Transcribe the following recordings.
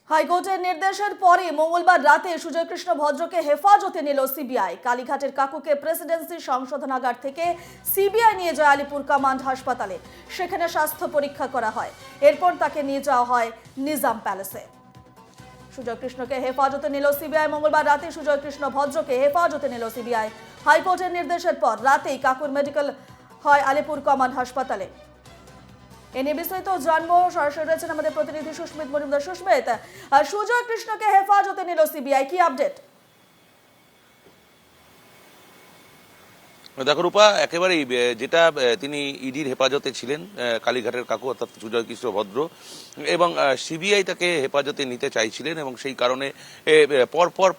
হাইকোর্টের নির্দেশের পরে মঙ্গলবার রাতে সুজয় কৃষ্ণ ভদ্রকে হেফাজতে নিল সিবিআই। কালীঘাটের কাকুকে প্রেসিডেন্সি সংশোধনাগার থেকে সিবিআই নিয়ে যায় আলিপুর কমান্ড হাসপাতালে। সেখানে স্বাস্থ্য পরীক্ষা করা হয়। এরপর তাকে নিয়ে যাওয়া হয় নিজাম প্যালেসে। সুজয় কৃষ্ণকে হেফাজতে নিল সিবিআই। মঙ্গলবার রাতে সুজয় কৃষ্ণ ভদ্রকে হেফাজতে নিল সিবিআই। হাইকোর্টের নির্দেশের পর রাতেই কাকুর মেডিকেল হয় আলিপুর কমান্ড হাসপাতালে। এ নিয়ে বিস্তারিত জানবো, সরাসরি রয়েছেন আমাদের প্রতিনিধি সুস্মিত মজুমদার। সুস্মিত, সুজয় কৃষ্ণকে হেফাজতে নিল সিবিআই, কি আপডেট? দেখো রূপা, একেবারেই যেটা তিনি ইডির হেফাজতে ছিলেন কালীঘাটের কাকু অর্থাৎ সুজয় কৃষ্ণ ভদ্র, এবং সিবিআই তাকে হেফাজতে নিতে চাইছিলেন এবং সেই কারণে পরপর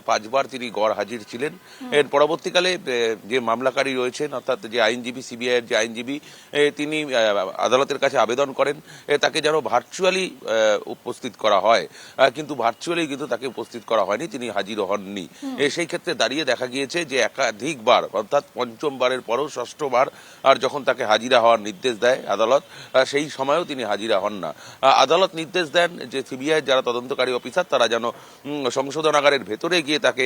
পাঁচবার তিনি গড় হাজির ছিলেন। এর পরবর্তীকালে যে মামলাকারী রয়েছেন অর্থাৎ যে আইনজীবী, সিবিআইয়ের যে আইনজীবী, তিনি আদালতের কাছে আবেদন করেন তাকে যেন ভার্চুয়ালি উপস্থিত করা হয়, কিন্তু ভার্চুয়ালি কিন্তু তাকে উপস্থিত করা হয়নি, তিনি হাজির হননি। সেই ক্ষেত্রে দাঁড়িয়ে দেখা গিয়েছে যে একাধিকবার অর্থাৎ পঞ্চমবারের পরও ষষ্ঠবার আর যখন তাকে হাজিরা হওয়ার নির্দেশ দেয় আদালত, সেই সময়ও তিনি হাজিরা হন না। আদালত নির্দেশ দেন যে সিবিআই যারা তদন্তকারী অফিসার তারা যেন সংশোধনাগারের ভেতরে গিয়ে তাকে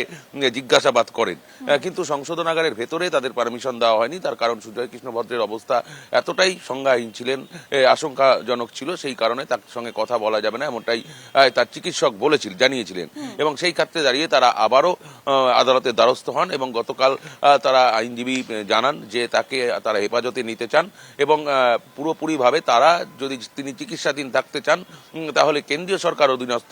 জিজ্ঞাসাবাদ করেন, কিন্তু সংশোধনাগারের ভেতরে তাদের পারমিশন দেওয়া হয়নি। তার কারণ সুজয় কৃষ্ণ ভদ্রের অবস্থা এতটাই সংজ্ঞাহীন ছিলেন, আশঙ্কাজনক ছিল, সেই কারণে তার সঙ্গে কথা বলা যাবে না এমনটাই তার চিকিৎসক জানিয়েছিলেন। এবং সেই ক্ষেত্রে দাঁড়িয়ে তারা আবারও আদালতের দ্বারস্থ হন এবং গতকাল তারা আইনজীবী জানান যে তারা হেফাজতে নিতে চান এবং পুরোপুরিভাবে তিনি চিকিৎসাধীন থাকতে চান তাহলে কেন্দ্রীয় সরকার অধীনস্থ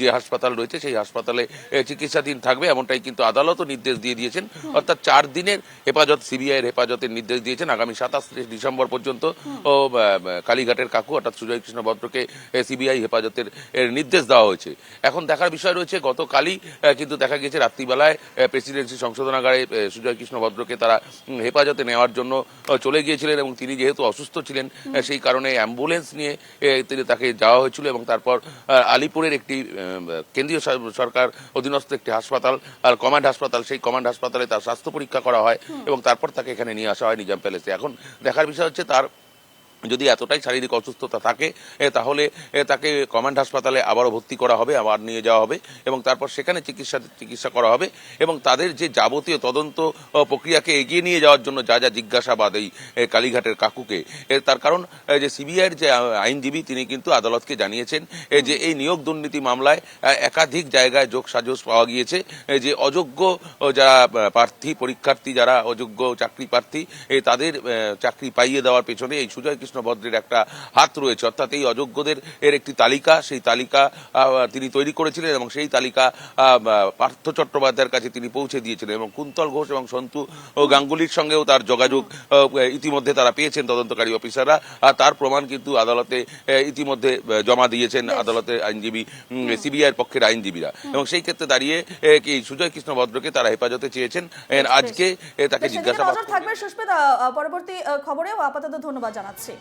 যে হাসপাতাল রয়েছে সেই হাসপাতালে চিকিৎসাধীন থাকবে, এমনটাই কিন্তু আদালতও নির্দেশ দিয়ে দিয়েছেন। অর্থাৎ 4 দিনের হেফাজত সিবিআইয়ের হেফাজতের নির্দেশ দিয়েছেন। আগামী 27 ডিসেম্বর পর্যন্ত কালীঘাটের কাকু অর্থাৎ সুজয় কৃষ্ণ ভদ্রকে সিবিআই হেফাজতের নির্দেশ দেওয়া হয়েছে। এখন দেখার বিষয় রয়েছে, গতকালই কিন্তু দেখা গিয়েছে রাত্রিবেলায় প্রেসিডেন্সি সংশোধনাগারে সুজয় কৃষ্ণ ভদ্রকে তারা হেফাজতে নেওয়ার জন্য চলে গিয়েছিলেন এবং তিনি যেহেতু অসুস্থ ছিলেন সেই কারণে অ্যাম্বুলেন্স নিয়ে তাকে যাওয়া হয়েছিল এবং তারপর আলিপুরের একটি কেন্দ্রীয় সরকার অধীনস্থ একটি হাসপাতাল আর কমান্ড হাসপাতাল, সেই কমান্ড হাসপাতালে তার স্বাস্থ্য পরীক্ষা করা হয় এবং তারপর তাকে এখানে নিয়ে আসা হয় নিজাম প্যালেসে। এখন দেখার বিষয় হচ্ছে তার যদি এতটাই শারীরিক অসুস্থতা থাকে তাহলে তাকে কমান্ড হাসপাতালে আবারও ভর্তি করা হবে, আবার নিয়ে যাওয়া হবে এবং তারপর সেখানে চিকিৎসা করা হবে এবং তাদের যে যাবতীয় তদন্ত প্রক্রিয়াকে এগিয়ে নিয়ে যাওয়ার জন্য যা যা জিজ্ঞাসাবাদ এই কালীঘাটের কাকুকে, তার কারণ যে সিবিআইয়ের যে আইনজীবী তিনি কিন্তু আদালতকে জানিয়েছেন যে এই নিয়োগ দুর্নীতি মামলায় একাধিক জায়গায় যোগসাজশ পাওয়া গিয়েছে, যে অযোগ্য যারা পরীক্ষার্থী যারা অযোগ্য চাকরি প্রার্থী তাদের চাকরি পাইয়ে দেওয়ার পেছনে এই সুজয় কৃষ্ণ ভদ্রের একটা হাত রয়েছে। অর্থাৎ এই অযোগ্যদের একটি তালিকা, সেই তালিকা তিনি তৈরি করেছিলেন এবং সেই তালিকা পার্থ চট্টোপাধ্যায়ের কাছে তিনি পৌঁছে দিয়েছিলেন এবং কুন্তল ঘোষ এবং সন্তু গাঙ্গুলির সঙ্গেও তার যোগাযোগ ইতিমধ্যে তারা পেয়েছেন তদন্তকারী অফিসাররা, আর তার প্রমাণ কিন্তু আদালতে ইতিমধ্যে জমা দিয়েছেন আদালতের আইনজীবী, সিবিআইয়ের পক্ষের আইনজীবীরা। এবং সেই ক্ষেত্রে দাঁড়িয়ে কি সুজয় কৃষ্ণ ভদ্রকে তারা হেফাজতে চেয়েছেন, আজকে তাকে জিজ্ঞাসাবাদ থাকবে। সুস্মিত, পরবর্তী খবরেও আপাতত ধন্যবাদ জানাচ্ছি।